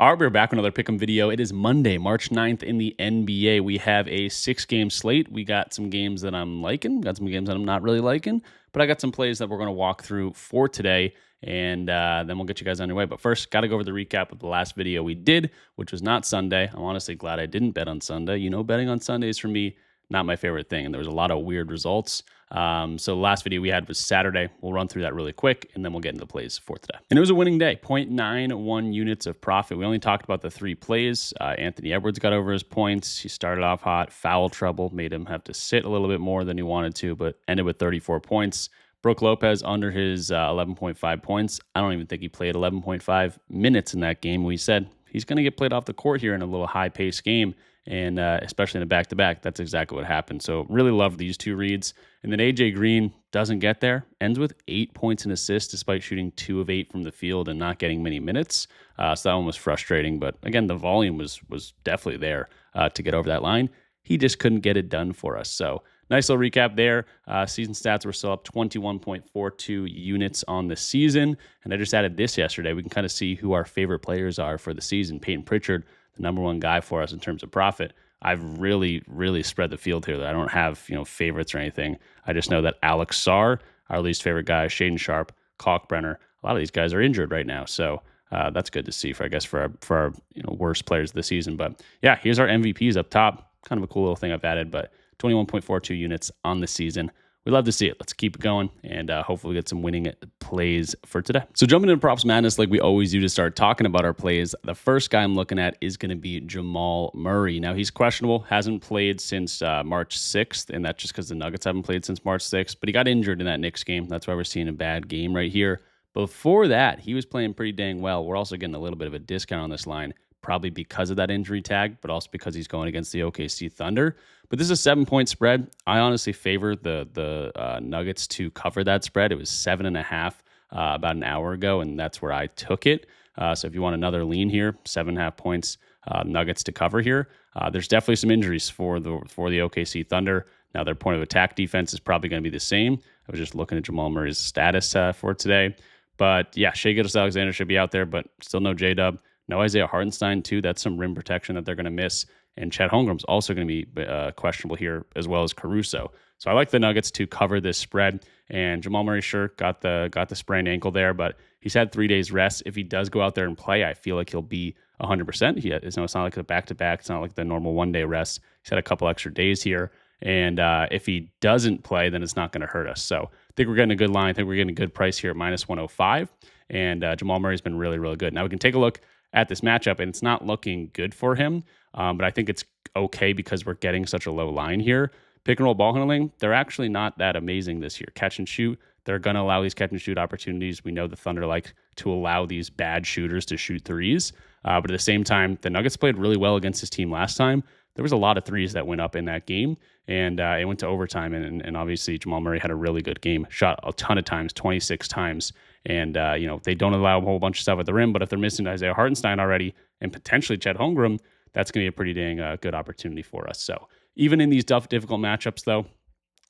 All right, we're back with another Pick'em video. It is Monday, March 9th in the NBA. We have a 6-game slate. We got some games that I'm liking, got some games that I'm not really liking, but I got some plays that we're going to walk through for today, and then we'll get you guys on your way. But first, got to go over the recap of the last video we did, which was not Sunday. I'm honestly glad I didn't bet on Sunday. You know, betting on Sundays for me, not my favorite thing, and there was a lot of weird results. So the last video we had was Saturday. We'll run through that really quick, and then we'll get into the plays for today. And it was a winning day, 0.91 units of profit. We only talked about the 3 plays. Anthony Edwards got over his points. He started off hot, foul trouble, made him have to sit a little bit more than he wanted to, but ended with 34 points. Brook Lopez under his 11.5 points. I don't even think he played 11.5 minutes in that game. We said he's going to get played off the court here in a little high-paced game, and especially in a back-to-back, that's exactly what happened. So really love these 2 reads. And then A.J. Green doesn't get there, ends with 8 points and assists despite shooting 2 of 8 from the field and not getting many minutes. So that one was frustrating. But again, the volume was definitely there to get over that line. He just couldn't get it done for us. So nice little recap there. Season stats were still up 21.42 units on the season. And I just added this yesterday. We can kind of see who our favorite players are for the season. Peyton Pritchard, the number 1 guy for us in terms of profit. I've really spread the field here. I don't have favorites or anything. I just know that Alex Sarr, our least favorite guy, Shaden Sharp, Kalkbrenner, a lot of these guys are injured right now. So that's good to see for our worst players of the season. But yeah, here's our MVPs up top. Kind of a cool little thing I've added, but 21.42 units on the season. We love to see it. Let's keep it going, and hopefully get some winning plays for today. So jumping into Props Madness like we always do to start talking about our plays, the first guy I'm looking at is going to be Jamal Murray. Now, he's questionable, hasn't played since March 6th, and that's just because the Nuggets haven't played since March 6th, but he got injured in that Knicks game. That's why we're seeing a bad game right here. Before that, he was playing pretty dang well. We're also getting a little bit of a discount on this line, probably because of that injury tag, but also because he's going against the OKC Thunder. But this is a 7-point spread. I honestly favor the Nuggets to cover that spread. It was 7.5 about an hour ago, and that's where I took it. So if you want another lean here, 7.5 points, Nuggets to cover here. There's definitely some injuries for the OKC Thunder. Now their point of attack defense is probably going to be the same. I was just looking at Jamal Murray's status for today. But yeah, Shai Gilgeous-Alexander should be out there, but still no J-Dub. No Isaiah Hartenstein, too. That's some rim protection that they're going to miss. And Chet Holmgren's also going to be questionable here, as well as Caruso. So I like the Nuggets to cover this spread. And Jamal Murray, sure, got the sprained ankle there, but he's had 3 days rest. If he does go out there and play, I feel like he'll be 100%. It's not like a back-to-back. It's not like the normal one-day rest. He's had a couple extra days here. And if he doesn't play, then it's not going to hurt us. So I think we're getting a good line. I think we're getting a good price here at -105. And Jamal Murray's been really good. Now we can take a look at this matchup, and it's not looking good for him, but I think it's okay because we're getting such a low line here. Pick and roll ball handling, they're actually not that amazing this year. Catch and shoot, they're going to allow these catch and shoot opportunities. We know the Thunder like to allow these bad shooters to shoot threes, but at the same time, the Nuggets played really well against this team last time. There was a lot of threes that went up in that game, and it went to overtime, and obviously Jamal Murray had a really good game, shot a ton of times, 26 times, and they don't allow a whole bunch of stuff at the rim, but if they're missing Isaiah Hartenstein already and potentially Chet Holmgren, that's going to be a pretty dang good opportunity for us. So even in these difficult matchups, though,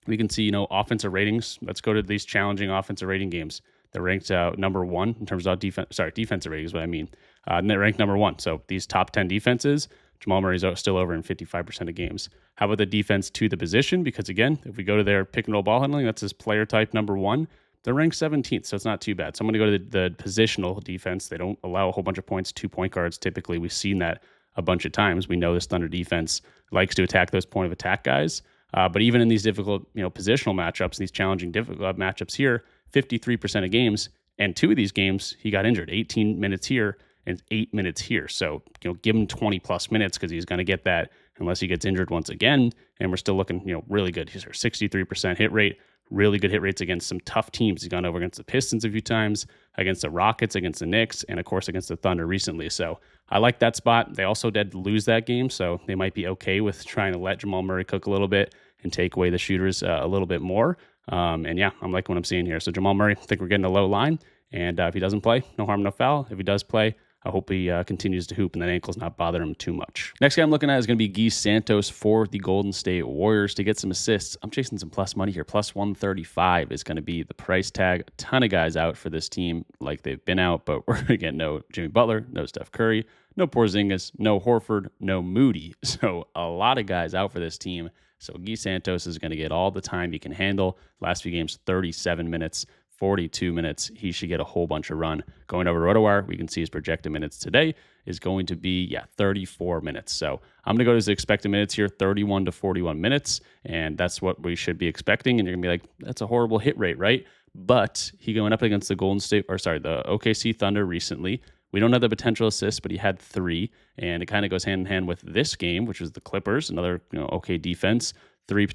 we can see offensive ratings. Let's go to these challenging offensive rating games. They're ranked number 1 in terms of defensive rating is what I mean. And they're ranked number 1. So these top 10 defenses, Jamal Murray's still over in 55% of games. How about the defense to the position? Because again, if we go to their pick and roll ball handling, that's his player type number 1. They're ranked 17th, so it's not too bad. So I'm going to go to the positional defense. They don't allow a whole bunch of points, 2 point guards. Typically, we've seen that a bunch of times. We know this Thunder defense likes to attack those point of attack guys. But even in these difficult, positional matchups, these challenging difficult matchups here, 53% of games, and 2 of these games he got injured. 18 minutes here and 8 minutes here. So give him 20 plus minutes because he's going to get that unless he gets injured once again. And we're still looking really good. He's our 63% hit rate. Really good hit rates against some tough teams. He's gone over against the Pistons a few times, against the Rockets, against the Knicks, and of course against the Thunder recently. So I like that spot. They also did lose that game, so they might be okay with trying to let Jamal Murray cook a little bit and take away the shooters a little bit more. And yeah, I'm liking what I'm seeing here. So Jamal Murray, I think we're getting a low line. And if he doesn't play, no harm, no foul. If he does play, I hope he continues to hoop and that ankle's not bothering him too much. Next guy I'm looking at is going to be Gui Santos for the Golden State Warriors to get some assists. I'm chasing some plus money here. Plus 135 is going to be the price tag. A ton of guys out for this team like they've been out, but we're going to get no Jimmy Butler, no Steph Curry, no Porzingis, no Horford, no Moody. So a lot of guys out for this team. So Gui Santos is going to get all the time he can handle. Last few games, 37 minutes. 42 minutes. He should get a whole bunch of run. Going over RotoWire, we can see his projected minutes today is going to be, 34 minutes. So I'm going to go to his expected minutes here, 31 to 41 minutes. And that's what we should be expecting. And you're going to be like, that's a horrible hit rate, right? But he going up against the the OKC Thunder recently. We don't have the potential assists, but he had 3. And it kind of goes hand in hand with this game, which was the Clippers, another okay defense. 3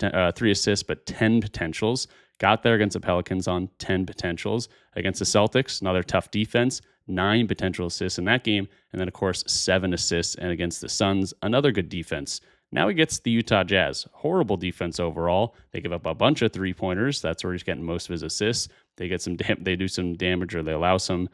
assists, but 10 potentials. Got there against the Pelicans on 10 potentials. Against the Celtics, another tough defense, 9 potential assists in that game. And then, of course, 7 assists. And against the Suns, another good defense. Now he gets the Utah Jazz. Horrible defense overall. They give up a bunch of three-pointers. That's where he's getting most of his assists. They get they do some damage, or they allow some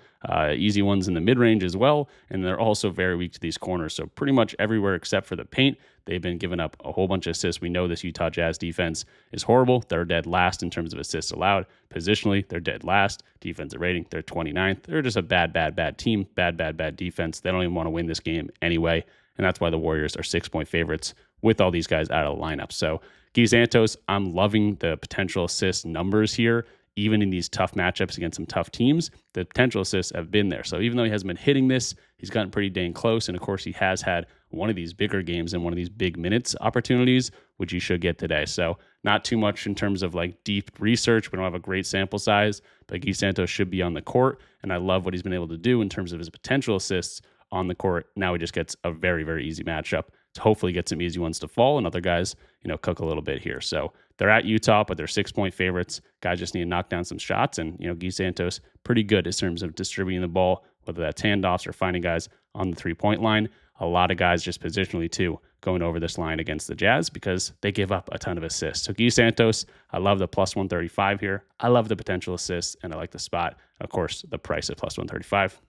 easy ones in the mid-range as well. And they're also very weak to these corners. So pretty much everywhere except for the paint, they've been giving up a whole bunch of assists. We know this Utah Jazz defense is horrible. They're dead last in terms of assists allowed. Positionally, they're dead last. Defensive rating, they're 29th. They're just a bad team. Bad defense. They don't even want to win this game anyway. And that's why the Warriors are 6-point favorites with all these guys out of the lineup. So Gui Santos, I'm loving the potential assist numbers here. Even in these tough matchups against some tough teams, the potential assists have been there. So even though he hasn't been hitting this, he's gotten pretty dang close. And of course, he has had one of these bigger games and one of these big minutes opportunities, which he should get today. So not too much in terms of like deep research. We don't have a great sample size, but Gui Santos should be on the court. And I love what he's been able to do in terms of his potential assists on the court. Now he just gets a very, very easy matchup to hopefully get some easy ones to fall, and other guys, cook a little bit here. So they're at Utah, but they're 6-point favorites. Guys just need to knock down some shots, and Gui Santos pretty good in terms of distributing the ball, whether that's handoffs or finding guys on the 3-point line. A lot of guys just positionally too going over this line against the Jazz because they give up a ton of assists. So Gui Santos, I love the plus 135 here. I love the potential assists, and I like the spot. Of course, the price at plus 135.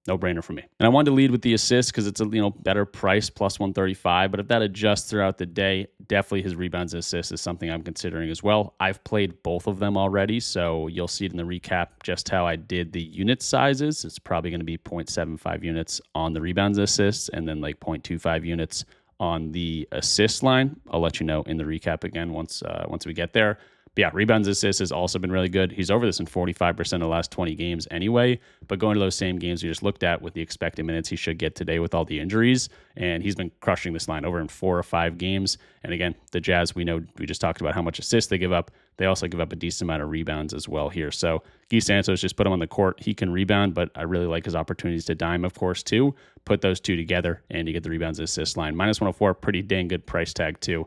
No-brainer for me. And I wanted to lead with the assists because it's a better price, plus 135. But if that adjusts throughout the day, definitely his rebounds and assists is something I'm considering as well. I've played both of them already, so you'll see it in the recap just how I did the unit sizes. It's probably going to be 0.75 units on the rebounds and assists, and then like 0.25 units on the assist line. I'll let you know in the recap again once we get there. But yeah, rebounds and assists has also been really good. He's over this in 45% of the last 20 games anyway. But going to those same games we just looked at with the expected minutes he should get today with all the injuries, and he's been crushing this line over in 4 or 5 games. And again, the Jazz, we know we just talked about how much assists they give up. They also give up a decent amount of rebounds as well here. So Gui Santos, just put him on the court. He can rebound, but I really like his opportunities to dime, of course, too. Put those two together, and you get the rebounds and assist line. Minus 104, pretty dang good price tag, too.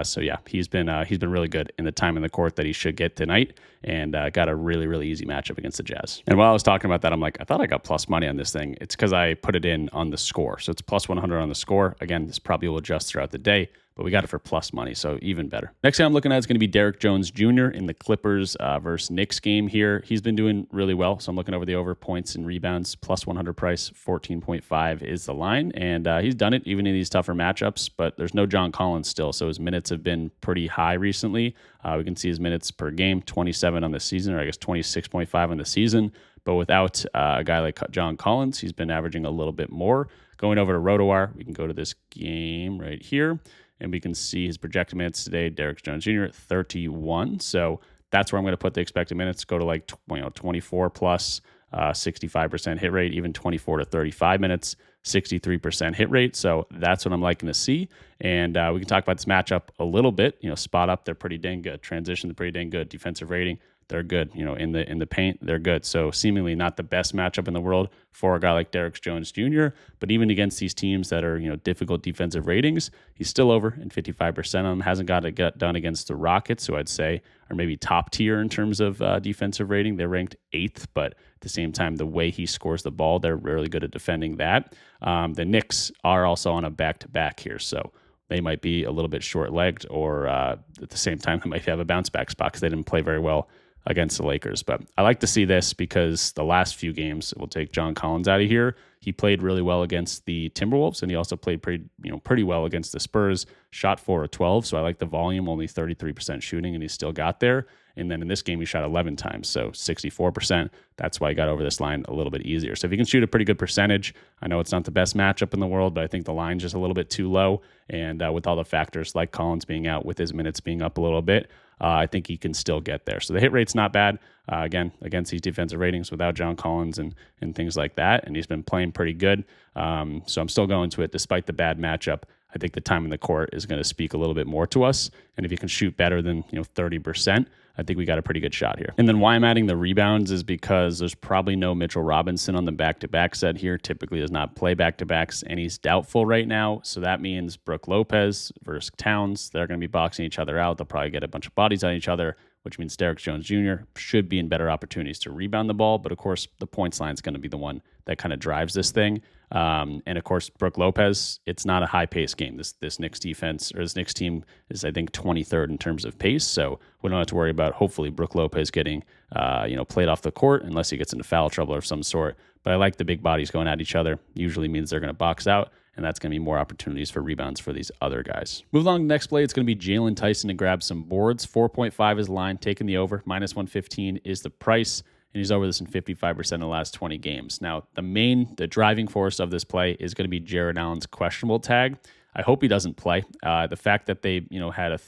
So yeah, he's been really good in the time in the court that he should get tonight, and got a really, really easy matchup against the Jazz. And while I was talking about that, I'm like, I thought I got plus money on this thing. It's because I put it in on the score. So it's plus 100 on the score. Again, this probably will adjust throughout the day, but we got it for plus money, so even better. Next thing I'm looking at is going to be Derrick Jones Jr. in the Clippers versus Knicks game here. He's been doing really well, so I'm looking over the over points and rebounds. Plus 100 price, 14.5 is the line, and he's done it even in these tougher matchups, but there's no John Collins still, so his minutes have been pretty high recently. We can see his minutes per game, 27 on the season, or I guess 26.5 on the season, but without a guy like John Collins, he's been averaging a little bit more. Going over to RotoWire, we can go to this game right here, and we can see his projected minutes today, Derrick Jones Jr., 31. So that's where I'm going to put the expected minutes, go to like 24 plus, 65% hit rate, even 24 to 35 minutes, 63% hit rate. So that's what I'm liking to see. And we can talk about this matchup a little bit. Spot up, they're pretty dang good. Transition, they're pretty dang good. Defensive rating, they're good. In the paint, they're good. So seemingly not the best matchup in the world for a guy like Derrick Jones Jr., but even against these teams that are, difficult defensive ratings, he's still over in 55% of them. Hasn't got it done against the Rockets, who I'd say are maybe top tier in terms of defensive rating. They're ranked 8th, but at the same time, the way he scores the ball, they're really good at defending that. The Knicks are also on a back-to-back here, so they might be a little bit short-legged, or at the same time, they might have a bounce-back spot because they didn't play very well against the Lakers. But I like to see this because the last few games, we'll take John Collins out of here. He played really well against the Timberwolves, and he also played pretty well against the Spurs. Shot 4 of 12, so I like the volume, only 33% shooting, and he still got there. And then in this game, he shot 11 times, so 64%. That's why he got over this line a little bit easier. So if you can shoot a pretty good percentage, I know it's not the best matchup in the world, but I think the line's just a little bit too low. And with all the factors like Collins being out, with his minutes being up a little bit, I think he can still get there. So the hit rate's not bad, again, against these defensive ratings without John Collins and things like that. And he's been playing pretty good. So I'm still going to it despite the bad matchup. I think the time in the court is going to speak a little bit more to us. And if you can shoot better than 30%, I think we got a pretty good shot here. And then why I'm adding the rebounds is because there's probably no Mitchell Robinson on the back-to-back set here. Typically does not play back-to-backs, and he's doubtful right now. So that means Brook Lopez versus Towns. They're going to be boxing each other out. They'll probably get a bunch of bodies on each other, which means Derrick Jones Jr. should be in better opportunities to rebound the ball. But of course, the points line is going to be the one that kind of drives this thing. And of course, Brook Lopez, it's not a high-paced game. This Knicks defense, or this Knicks team, is, I think, 23rd in terms of pace. So we don't have to worry about, hopefully, Brook Lopez getting played off the court unless he gets into foul trouble of some sort. But I like the big bodies going at each other. Usually means they're going to box out, and that's going to be more opportunities for rebounds for these other guys. Move along to the next play. It's going to be Jaylen Tyson to grab some boards. 4.5 is the line, taking the over. Minus 115 is the price, and he's over this in 55% of the last 20 games. Now, the driving force of this play is going to be Jarrett Allen's questionable tag. I hope he doesn't play. The fact that they had a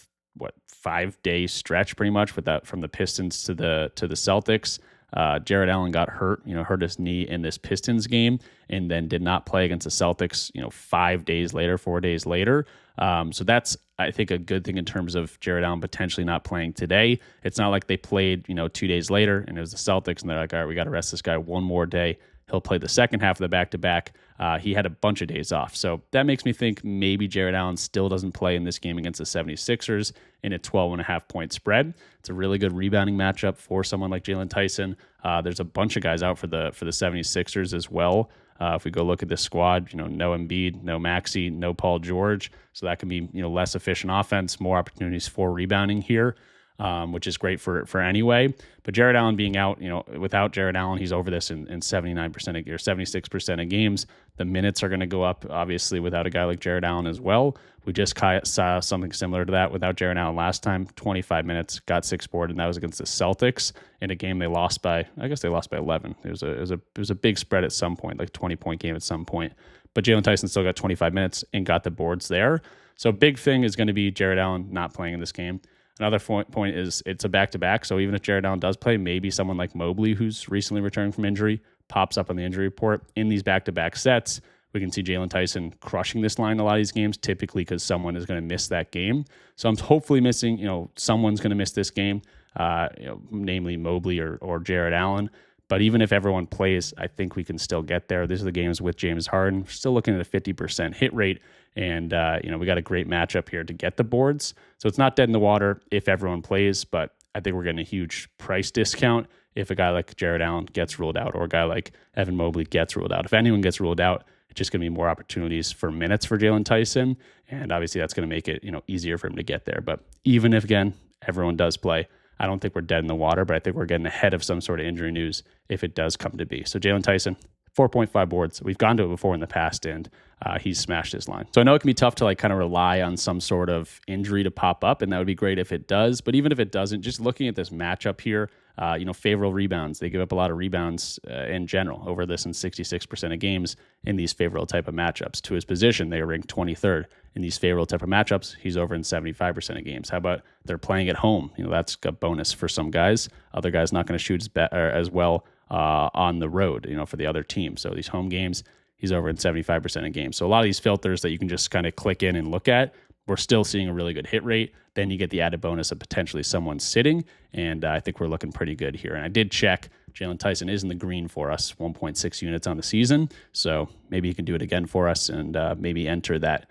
5-day stretch pretty much with that from the Pistons to the Celtics. Jarrett Allen got hurt his knee in this Pistons game, and then did not play against the Celtics, 4 days later. So that's, I think, a good thing in terms of Jarrett Allen potentially not playing today. It's not like they played, 2 days later and it was the Celtics and they're like, all right, we got to rest this guy one more day. He'll play the second half of the back-to-back. He had a bunch of days off. So that makes me think maybe Jarrett Allen still doesn't play in this game against the 76ers in a 12.5-point spread. It's a really good rebounding matchup for someone like Jaylen Tyson. There's a bunch of guys out for the 76ers as well. If we go look at this squad, no Embiid, no Maxey, no Paul George. So that can be, less efficient offense, more opportunities for rebounding here. Which is great for anyway. But Jarrett Allen being out, without Jarrett Allen, he's over this in 79% or 76% of games. The minutes are going to go up, obviously, without a guy like Jarrett Allen as well. We just saw something similar to that without Jarrett Allen last time. 25 minutes, got 6 board, and that was against the Celtics in a game they lost by, I guess they lost by 11. It was a big spread at some point, like 20-point game at some point. But Jaylen Tyson still got 25 minutes and got the boards there. So big thing is going to be Jarrett Allen not playing in this game. Another point is it's a back-to-back, so even if Jarrett Allen does play, maybe someone like Mobley, who's recently returned from injury, pops up on the injury report. In these back-to-back sets, we can see Jaylen Tyson crushing this line a lot of these games, typically because someone is going to miss that game. So I'm hopefully missing, someone's going to miss this game, namely Mobley or Jarrett Allen. But even if everyone plays, I think we can still get there. These are the games with James Harden. We're still looking at a 50% hit rate. And, we got a great matchup here to get the boards. So it's not dead in the water if everyone plays, but I think we're getting a huge price discount if a guy like Jarrett Allen gets ruled out or a guy like Evan Mobley gets ruled out. If anyone gets ruled out, it's just going to be more opportunities for minutes for Jaylen Tyson. And obviously that's going to make it, easier for him to get there. But even if, again, everyone does play, I don't think we're dead in the water, but I think we're getting ahead of some sort of injury news if it does come to be. So Jaylen Tyson, 4.5 boards. We've gone to it before in the past, and he's smashed his line. So I know it can be tough to kind of rely on some sort of injury to pop up, and that would be great if it does. But even if it doesn't, just looking at this matchup here, favorable rebounds. They give up a lot of rebounds in general, over this in 66% of games in these favorable type of matchups. To his position, they are ranked 23rd. In these favorable type of matchups, he's over in 75% of games. How about they're playing at home? That's a bonus for some guys. Other guys not going to shoot as well on the road, for the other team. So these home games, he's over in 75% of games. So a lot of these filters that you can just kind of click in and look at, we're still seeing a really good hit rate. Then you get the added bonus of potentially someone sitting, and I think we're looking pretty good here. And I did check, Jaylen Tyson is in the green for us, 1.6 units on the season. So maybe he can do it again for us and maybe enter that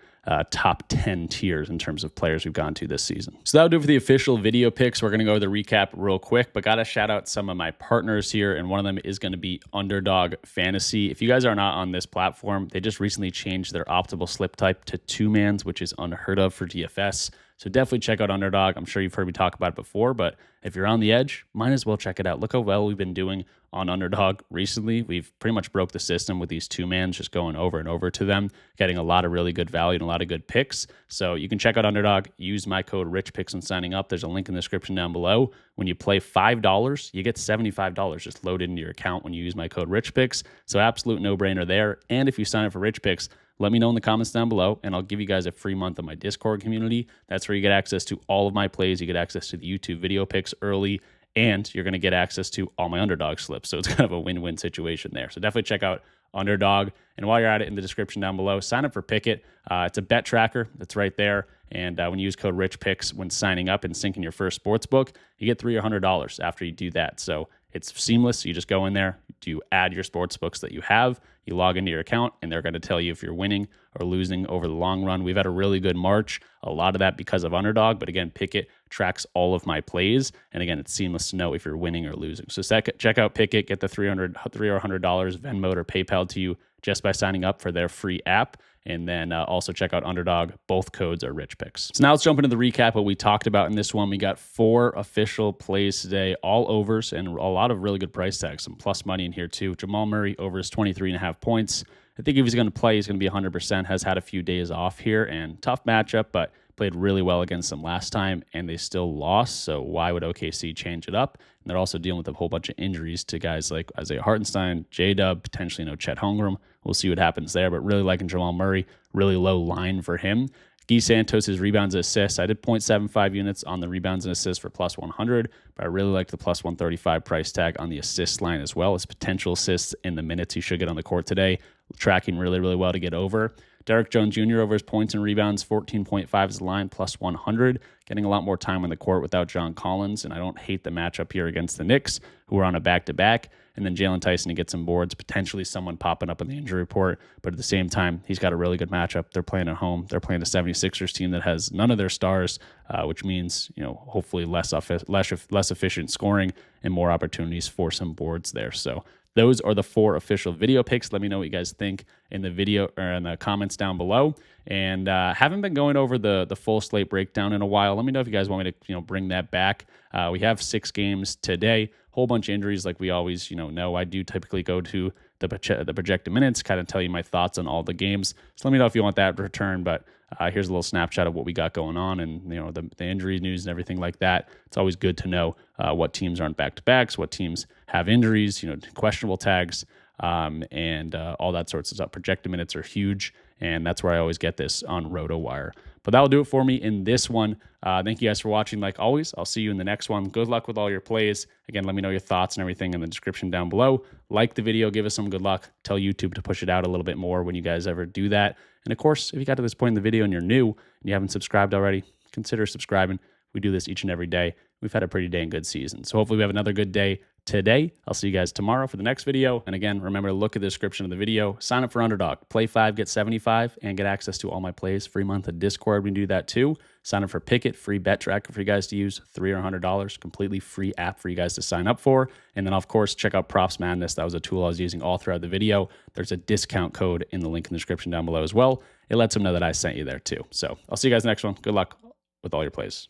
top 10 tiers in terms of players we've gone to this season. So that'll do it for the official video picks. We're going to go over the recap real quick, but got to shout out some of my partners here, and one of them is going to be Underdog Fantasy. If you guys are not on this platform, they just recently changed their optimal slip type to 2-mans, which is unheard of for DFS. So definitely check out Underdog. I'm sure you've heard me talk about it before, but if you're on the edge, might as well check it out. Look how well we've been doing on Underdog recently. We've pretty much broke the system with these two-mans, just going over and over to them, getting a lot of really good value and a lot of good picks. So you can check out Underdog. Use my code RichPicks when signing up. There's a link in the description down below. When you play $5, you get $75 just loaded into your account when you use my code RichPicks. So absolute no-brainer there. And if you sign up for RichPicks, let me know in the comments down below, and I'll give you guys a free month of my Discord community. That's where you get access to all of my plays. You get access to the YouTube video picks early, and you're going to get access to all my Underdog slips. So it's kind of a win-win situation there. So definitely check out Underdog. And while you're at it, in the description down below, sign up for Pickett. It's a bet tracker that's right there. And when you use code RichPicks when signing up and syncing your first sports book, you get $300 or $100 after you do that. So it's seamless. You just go in there, you add your sports books that you have, you log into your account, and they're going to tell you if you're winning or losing over the long run. We've had a really good March, a lot of that because of Underdog. But again, Pickett tracks all of my plays. And again, it's seamless to know if you're winning or losing. So check out Pickett, get the $300 or $100 Venmo or PayPal to you just by signing up for their free app. And then also check out Underdog. Both codes are RichPicks. So now let's jump into the recap what we talked about in this one. We got 4 official plays today, all overs, and a lot of really good price tags. Some plus money in here too. Jamal Murray over his 23.5 points. I think if he's going to play, he's going to be 100%. Has had a few days off here, and tough matchup, but played really well against them last time, and they still lost. So why would OKC change it up? And they're also dealing with a whole bunch of injuries to guys like Isaiah Hartenstein, J-Dub, potentially Chet Holmgren. We'll see what happens there, but really liking Jamal Murray. Really low line for him. Gui Santos, his rebounds and assists. I did 0.75 units on the rebounds and assists for plus 100, but I really like the plus 135 price tag on the assist line as well as potential assists in the minutes he should get on the court today. Tracking really, really well to get over. Derrick Jones Jr. over his points and rebounds, 14.5 is the line, plus 100. Getting a lot more time on the court without John Collins, and I don't hate the matchup here against the Knicks, who are on a back-to-back. And then Jaylen Tyson to get some boards, potentially someone popping up in the injury report. But at the same time, he's got a really good matchup. They're playing at home. They're playing a 76ers team that has none of their stars, which means, hopefully less efficient scoring and more opportunities for some boards there. So those are the 4 official video picks. Let me know what you guys think in the video or in the comments down below. And haven't been going over the full slate breakdown in a while. Let me know if you guys want me to bring that back. We have 6 games today. Whole bunch of injuries like we always know. I do typically go to the projected minutes, kind of tell you my thoughts on all the games. So let me know if you want that return. But here's a little snapshot of what we got going on and the injury news and everything like that. It's always good to know what teams aren't back-to-backs, what teams have injuries, questionable tags, and all that sorts of stuff. Projected minutes are huge, and that's where I always get this on RotoWire. But that'll do it for me in this one. Thank you guys for watching. Like always, I'll see you in the next one. Good luck with all your plays. Again, let me know your thoughts and everything in the description down below. Like the video, give us some good luck. Tell YouTube to push it out a little bit more when you guys ever do that. And of course, if you got to this point in the video and you're new and you haven't subscribed already, consider subscribing. We do this each and every day. We've had a pretty dang good season. So hopefully we have another good day today. I'll see you guys tomorrow for the next video. And again, remember to look at the description of the video. Sign up for Underdog. Play 5, get 75, and get access to all my plays. Free month of Discord. We can do that too. Sign up for Pickett. Free bet tracker for you guys to use. $3 or $100. Completely free app for you guys to sign up for. And then, of course, check out Props Madness. That was a tool I was using all throughout the video. There's a discount code in the link in the description down below as well. It lets them know that I sent you there too. So I'll see you guys next one. Good luck with all your plays.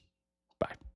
Bye.